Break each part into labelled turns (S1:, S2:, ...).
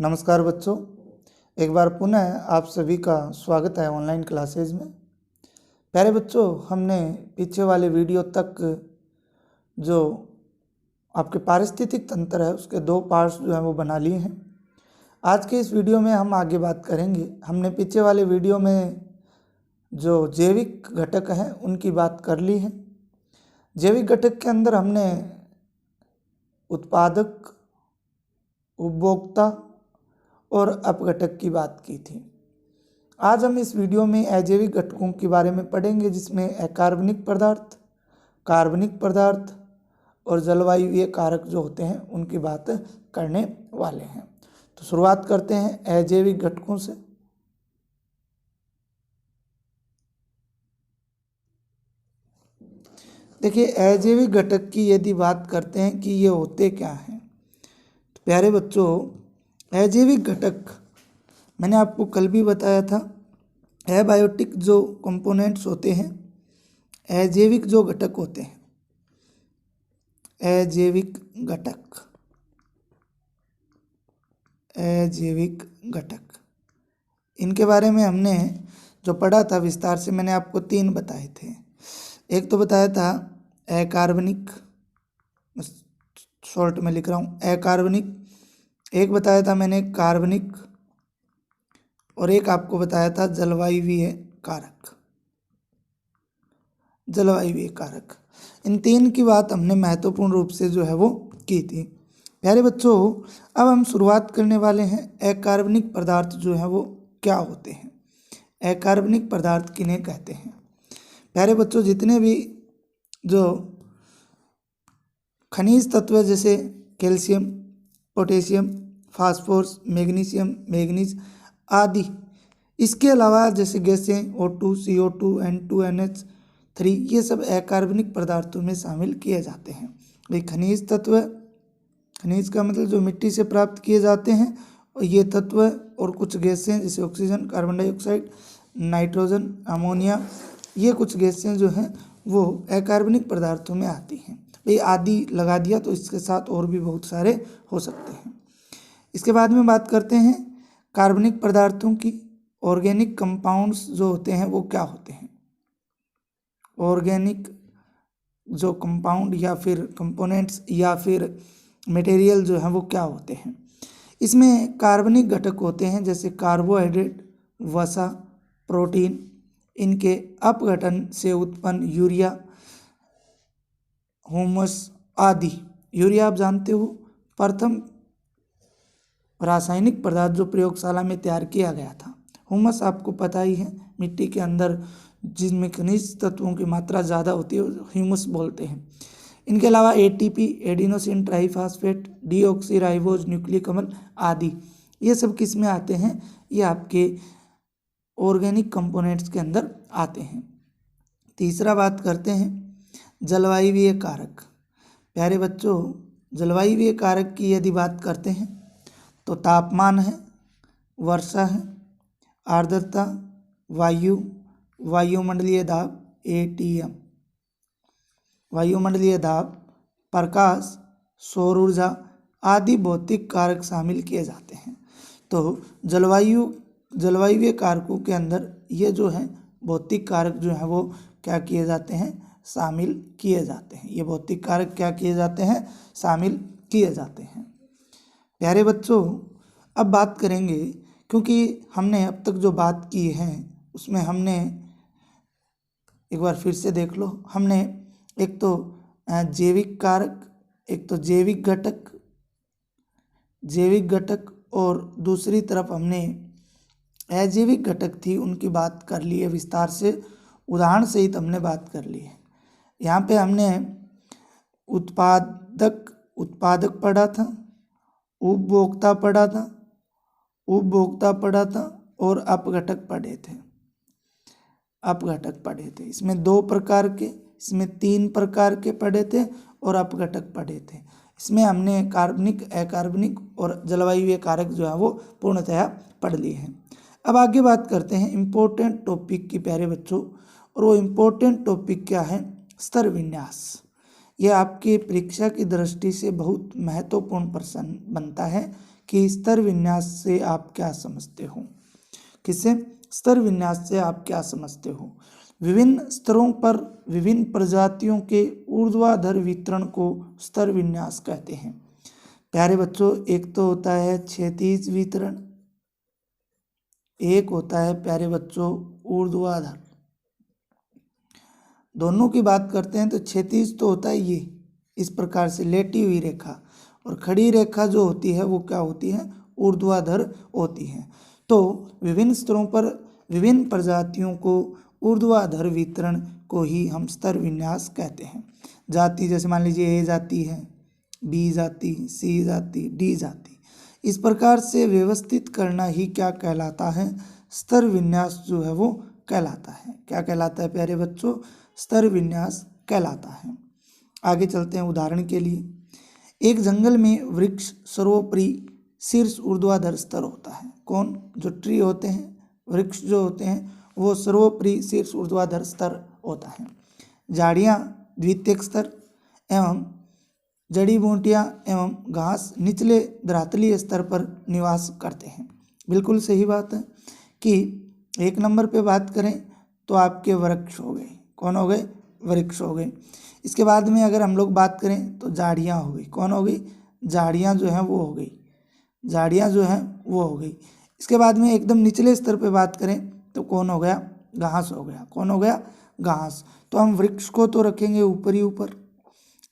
S1: नमस्कार बच्चों, एक बार पुनः आप सभी का स्वागत है ऑनलाइन क्लासेज में। प्यारे बच्चों, हमने पीछे वाले वीडियो तक जो आपके पारिस्थितिक तंत्र है उसके 2 पार्ट्स जो हैं वो बना लिए हैं। आज के इस वीडियो में हम आगे बात करेंगे। हमने पीछे वाले वीडियो में जो जैविक घटक हैं उनकी बात कर ली है। जैविक घटक के अंदर हमने उत्पादक, उपभोक्ता और अपघटक की बात की थी। आज हम इस वीडियो में अजैविक घटकों के बारे में पढ़ेंगे, जिसमें अकार्बनिक पदार्थ, कार्बनिक पदार्थ और जलवायुवीय कारक जो होते हैं उनकी बात करने वाले हैं। तो शुरुआत करते हैं अजैविक घटकों से। देखिए, अजैविक घटक की यदि बात करते हैं कि ये होते क्या हैं, तो प्यारे बच्चों, अजैविक घटक मैंने आपको कल भी बताया था। एबायोटिक जो कंपोनेंट्स होते हैं, अजैविक जो घटक होते हैं, अजैविक घटक इनके बारे में हमने जो पढ़ा था विस्तार से, मैंने आपको 3 बताए थे। एक तो बताया था अकार्बनिक, शॉर्ट में लिख रहा हूँ अकार्बनिक, एक बताया था मैंने कार्बनिक, और एक आपको बताया था जलवायुवीय कारक। इन 3 की बात हमने महत्वपूर्ण रूप से जो है वो की थी। प्यारे बच्चों, अब हम शुरुआत करने वाले हैं अकार्बनिक पदार्थ जो है वो क्या होते हैं, अकार्बनिक पदार्थ किन्हें कहते हैं। प्यारे बच्चों, जितने भी जो खनिज तत्व जैसे calcium, potassium, phosphorus, magnesium, manganese आदि, इसके अलावा जैसे गैसें O2, CO2, N2, NH3, ये सब अकार्बनिक पदार्थों में शामिल किए जाते हैं। भाई खनिज तत्व, खनिज का मतलब जो मिट्टी से प्राप्त किए जाते हैं, और ये तत्व और कुछ गैसें जैसे oxygen, carbon dioxide, nitrogen, ammonia, ये कुछ गैसें जो हैं वो अकार्बनिक पदार्थों में आती हैं। भाई आदि लगा दिया तो इसके साथ और भी बहुत सारे हो सकते हैं। इसके बाद में बात करते हैं कार्बनिक पदार्थों की। ऑर्गेनिक कंपाउंड्स जो होते हैं वो क्या होते हैं, ऑर्गेनिक जो कंपाउंड या फिर कंपोनेंट्स या फिर मटेरियल जो हैं वो क्या होते हैं। इसमें कार्बनिक घटक होते हैं जैसे कार्बोहाइड्रेट, वसा, प्रोटीन। इनके अपघटन से उत्पन्न यूरिया, ह्यूमस आदि। यूरिया आप जानते हो, प्रथम रासायनिक पदार्थ जो प्रयोगशाला में तैयार किया गया था। ह्यूमस आपको पता ही है, मिट्टी के अंदर जिसमें खनिज तत्वों की मात्रा ज़्यादा होती है ह्यूमस बोलते हैं। इनके अलावा ATP, adenosine triphosphate, deoxyribose, nucleic अम्ल आदि, ये सब किस में आते हैं, ये आपके ऑर्गेनिक कंपोनेंट्स के अंदर आते हैं। तीसरा बात करते हैं जलवायुवीय कारक। प्यारे बच्चों, जलवायुवीय कारक की यदि बात करते हैं तो तापमान है, वर्षा है, आर्द्रता, वायु, वायुमंडलीय दाब ATM, वायुमंडलीय दाब, प्रकाश, सौर ऊर्जा आदि भौतिक कारक शामिल किए जाते हैं। तो जलवायुवीय कारकों के अंदर ये जो है भौतिक कारक जो है वो क्या किए जाते हैं, शामिल किए जाते हैं। ये भौतिक कारक क्या किए जाते हैं, शामिल किए जाते हैं। प्यारे बच्चों, अब बात करेंगे, क्योंकि हमने अब तक जो बात की है उसमें हमने एक बार फिर से देख लो। हमने एक तो जैविक कारक, एक तो जैविक घटक और दूसरी तरफ हमने अजैविक घटक थी, उनकी बात कर ली है विस्तार से, उदाहरण सहित हमने बात कर ली है। यहाँ पे हमने उत्पादक पढ़ा था, उपभोक्ता पढ़ा था और अपघटक पढ़े थे। इसमें 2 प्रकार के, इसमें 3 प्रकार के पढ़े थे और अपघटक पढ़े थे। इसमें हमने कार्बनिक, अकार्बनिक और जलवायुवीय कारक जो है वो पूर्णतः पढ़ लिए हैं। अब आगे बात करते हैं इम्पोर्टेंट टॉपिक की प्यारे बच्चों, और वो इम्पोर्टेंट टॉपिक क्या है, स्तर विन्यास। यह आपके परीक्षा की दृष्टि से बहुत महत्वपूर्ण प्रश्न बनता है कि स्तर विन्यास से आप क्या समझते हो। किससे? स्तर विन्यास से आप क्या समझते हो। विभिन्न स्तरों पर विभिन्न प्रजातियों के ऊर्ध्वाधर वितरण को स्तर विन्यास कहते हैं। प्यारे बच्चों, एक तो होता है क्षैतिज वितरण, एक होता है प्यारे बच्चों ऊर्ध्वाधर। दोनों की बात करते हैं तो क्षैतिज तो होता है ये इस प्रकार से लेटी हुई रेखा, और खड़ी रेखा जो होती है वो क्या होती है? ऊर्ध्वाधर होती है। तो विभिन्न स्तरों पर विभिन्न प्रजातियों को ऊर्ध्वाधर वितरण को ही हम स्तर विन्यास कहते हैं। जाति जैसे मान लीजिए ए जाति है, बी जाति, सी जाति, डी जाति, इस प्रकार से व्यवस्थित करना ही क्या कहलाता है? स्तर विन्यास जो है वो कहलाता है। क्या कहलाता है प्यारे बच्चों? स्तर विन्यास कहलाता है। आगे चलते हैं। उदाहरण के लिए एक जंगल में वृक्ष सर्वोपरि शीर्ष ऊर्ध्वाधर स्तर होता है। कौन? जो ट्री होते हैं, वृक्ष जो होते हैं वो सर्वोपरि शीर्ष ऊर्ध्वाधर स्तर होता है। झाड़ियाँ द्वितीयक स्तर एवं जड़ी बूटियाँ एवं घास निचले धरातलीय स्तर पर निवास करते हैं। बिल्कुल सही बात है कि एक नंबर पे बात करें तो आपके वृक्ष हो गए। कौन हो गए? वृक्ष हो गए। इसके बाद में अगर हम लोग बात करें तो झाड़ियाँ हो गई। कौन हो गई? झाड़ियाँ जो हैं वो हो गई। झाड़ियाँ जो हैं वो हो गई। इसके बाद में एकदम निचले स्तर पे बात करें तो कौन हो गया? घास हो गया। कौन हो गया? घास। तो हम वृक्ष को तो रखेंगे ऊपर ही ऊपर।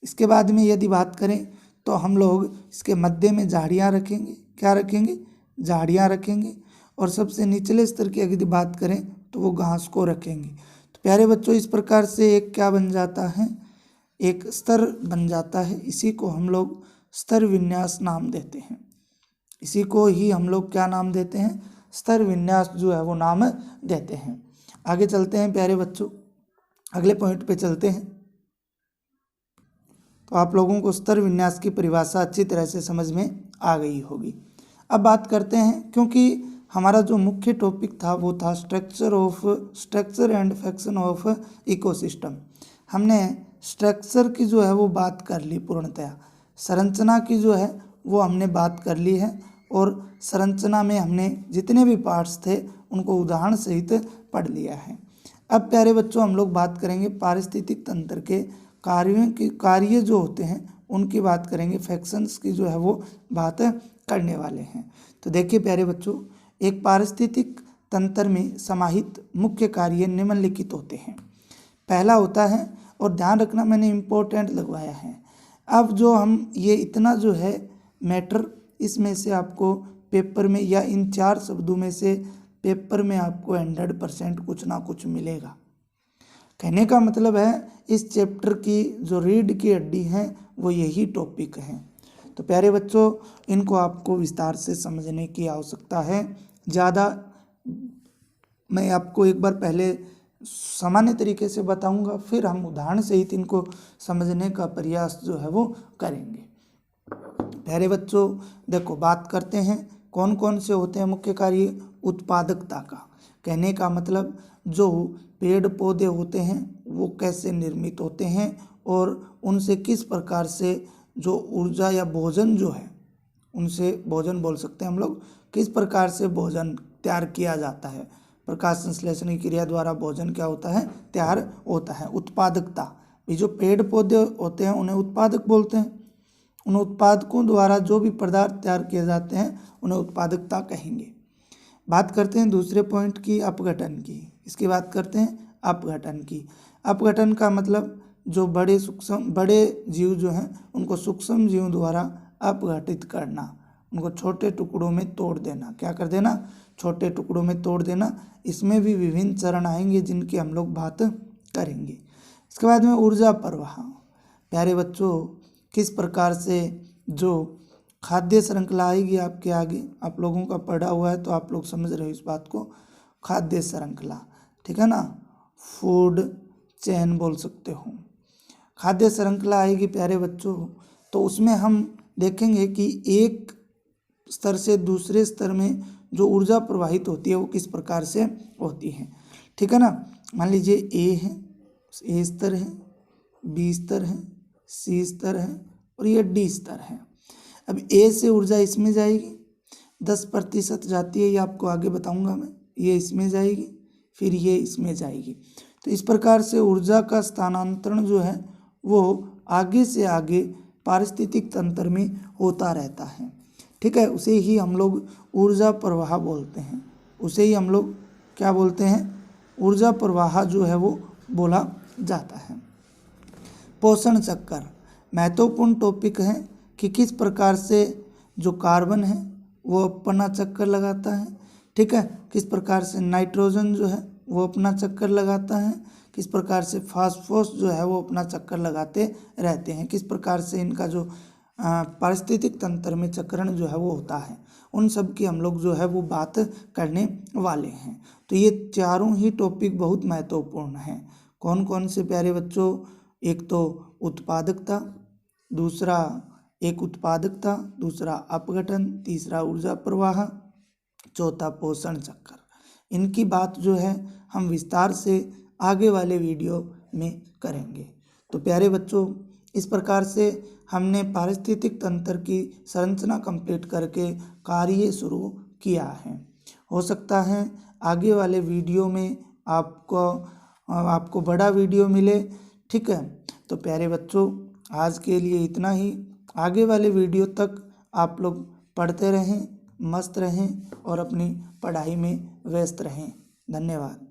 S1: इसके बाद में यदि बात करें तो हम लोग इसके मध्य में झाड़ियाँ रखेंगे। क्या रखेंगे? झाड़ियाँ रखेंगे। और सबसे निचले स्तर की यदि बात करें तो वो घास को रखेंगे। तो प्यारे बच्चों, इस प्रकार से एक क्या बन जाता है? एक स्तर बन जाता है। इसी को हम लोग स्तर विन्यास नाम देते हैं। इसी को ही हम लोग क्या नाम देते हैं? स्तर विन्यास जो है वो नाम देते हैं। आगे चलते हैं प्यारे बच्चों, अगले पॉइंट पे चलते हैं। तो आप लोगों को स्तर विन्यास की परिभाषा अच्छी तरह से समझ में आ गई होगी। अब बात करते हैं, क्योंकि हमारा जो मुख्य टॉपिक था वो था structure and function of ecosystem. हमने स्ट्रक्चर की जो है वो बात कर ली पूर्णतया, संरचना की जो है वो हमने बात कर ली है, और संरचना में हमने जितने भी पार्ट्स थे उनको उदाहरण सहित पढ़ लिया है। अब प्यारे बच्चों, हम लोग बात करेंगे पारिस्थितिक तंत्र के कार्य जो होते हैं उनकी बात करेंगे। फंक्शंस की जो है वो बात करने वाले हैं। तो देखिए प्यारे बच्चों, एक पारिस्थितिक तंत्र में समाहित मुख्य कार्य निम्नलिखित होते हैं। पहला होता है, और ध्यान रखना मैंने इम्पोर्टेंट लगवाया है। अब जो हम ये इतना जो है मैटर, इसमें से आपको पेपर में या इन 4 शब्दों में से पेपर में आपको 100% कुछ ना कुछ मिलेगा। कहने का मतलब है इस चैप्टर की जो रीढ़ की हड्डी है वो यही टॉपिक है। तो प्यारे बच्चों, इनको आपको विस्तार से समझने की आवश्यकता है। ज़्यादा मैं आपको एक बार पहले सामान्य तरीके से बताऊंगा, फिर हम उदाहरण सहित इनको समझने का प्रयास जो है वो करेंगे। प्यारे बच्चों देखो, बात करते हैं कौन कौन से होते हैं मुख्य कार्य। उत्पादकता का कहने का मतलब जो पेड़ पौधे होते हैं वो कैसे निर्मित होते हैं और उनसे किस प्रकार से जो ऊर्जा या भोजन जो है, उनसे भोजन बोल सकते हैं हम लोग, किस प्रकार से भोजन तैयार किया जाता है। प्रकाश संश्लेषण की क्रिया द्वारा भोजन क्या होता है? तैयार होता है। उत्पादकता, ये जो पेड़ पौधे होते हैं उन्हें उत्पादक बोलते हैं। उन उत्पादकों द्वारा जो भी पदार्थ तैयार किए जाते हैं उन्हें उत्पादकता कहेंगे। बात करते हैं दूसरे पॉइंट की, अपघटन की। इसकी बात करते हैं अपघटन की। अपघटन का मतलब जो बड़े जीव जो हैं उनको सूक्ष्म जीव द्वारा अपघटित करना, उनको छोटे टुकड़ों में तोड़ देना। क्या कर देना? छोटे टुकड़ों में तोड़ देना। इसमें भी विभिन्न चरण आएंगे जिनकी हम लोग बात करेंगे। इसके बाद में ऊर्जा प्रवाह। प्यारे बच्चों, किस प्रकार से जो खाद्य श्रृंखला आएगी आपके आगे, आप लोगों का पढ़ा हुआ है तो आप लोग समझ रहे हो इस बात को। खाद्य श्रृंखला, ठीक है ना, फूड चेन बोल सकते हो। खाद्य श्रृंखला आएगी प्यारे बच्चों, तो उसमें हम देखेंगे कि एक स्तर से दूसरे स्तर में जो ऊर्जा प्रवाहित होती है वो किस प्रकार से होती है, ठीक है ना। मान लीजिए ए है, ए स्तर है, बी स्तर है, सी स्तर है और ये डी स्तर है। अब ए से ऊर्जा इसमें जाएगी, 10% जाती है, ये आपको आगे बताऊंगा मैं। ये इसमें जाएगी, फिर ये इसमें जाएगी। तो इस प्रकार से ऊर्जा का स्थानांतरण जो है वो आगे से आगे पारिस्थितिक तंत्र में होता रहता है। ठीक है, उसे ही हम लोग ऊर्जा प्रवाह बोलते हैं। उसे ही हम लोग क्या बोलते हैं? ऊर्जा प्रवाह जो है वो बोला जाता है। पोषण चक्कर महत्वपूर्ण टॉपिक है कि किस प्रकार से जो कार्बन है वो अपना चक्कर लगाता है। ठीक है, किस प्रकार से नाइट्रोजन जो है वो अपना चक्कर लगाता है, किस प्रकार से फास्फोरस जो है वो अपना चक्कर लगाते रहते हैं, किस प्रकार से इनका जो पारिस्थितिक तंत्र में चक्रण जो है वो होता है, उन सब की हम लोग जो है वो बात करने वाले हैं। तो ये चारों ही टॉपिक बहुत महत्वपूर्ण हैं। कौन कौन से प्यारे बच्चों? एक तो उत्पादकता, दूसरा दूसरा अपघटन, तीसरा ऊर्जा प्रवाह, चौथा पोषण चक्कर। इनकी बात जो है हम विस्तार से आगे वाले वीडियो में करेंगे। तो प्यारे बच्चों, इस प्रकार से हमने पारिस्थितिक तंत्र की संरचना कंप्लीट करके कार्य शुरू किया है। हो सकता है आगे वाले वीडियो में आपको बड़ा वीडियो मिले। ठीक है, तो प्यारे बच्चों आज के लिए इतना ही। आगे वाले वीडियो तक आप लोग पढ़ते रहें, मस्त रहें और अपनी पढ़ाई में व्यस्त रहें। धन्यवाद।